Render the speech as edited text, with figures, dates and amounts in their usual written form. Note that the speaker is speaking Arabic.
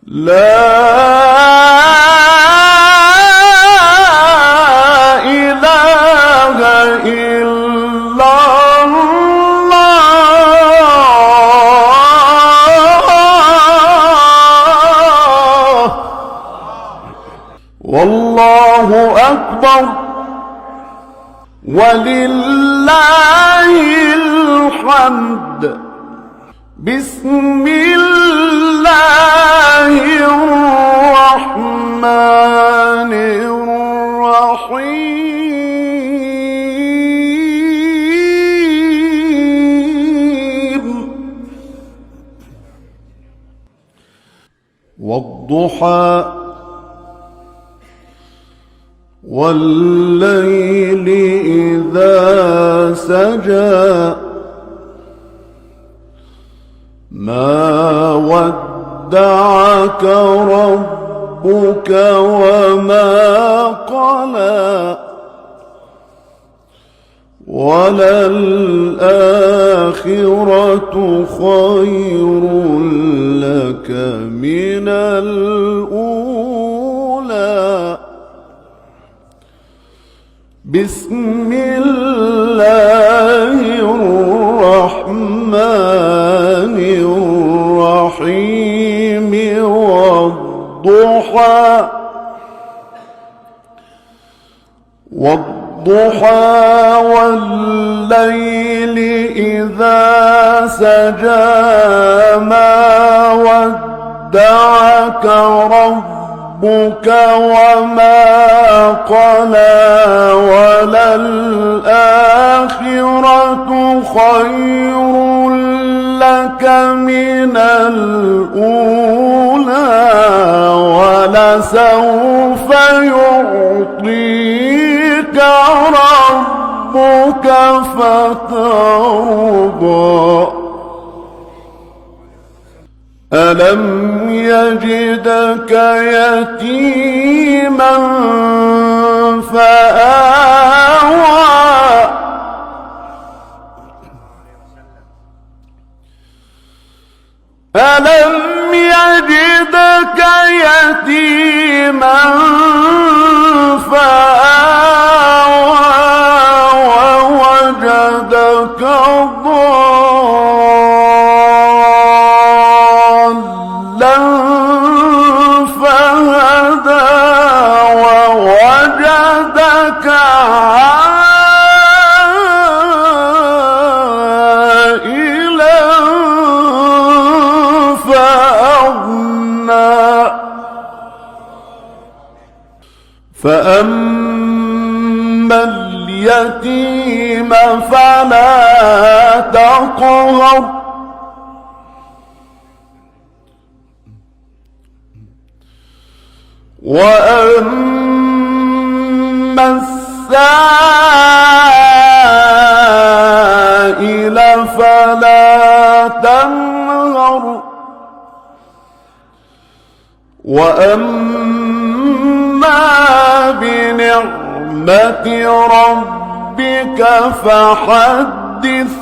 لا إله إلا الله والله أكبر ولله الحمد. بسم الله الرحمن الرحيم. والضحى والليل إذا سجى ما ودعك ربك وما قلى وللآخرة خير لك من الأولى. بسم الله الرحمن الرحيم. والضحى والليل إذا سجى ما ودعك ربك وما قلى وللآخرة خير لك من الأولى ولسوف يعطيك ربك فترضى. ألم يجدك يتيما فآوى ألم يجدك يتيما فآوى ووجدك ضالا فهدى ووجدك عائلا فأما اليتيم فلا تقهر وأما السائل فلا تنهر وأما بنعمة ربك فحدث.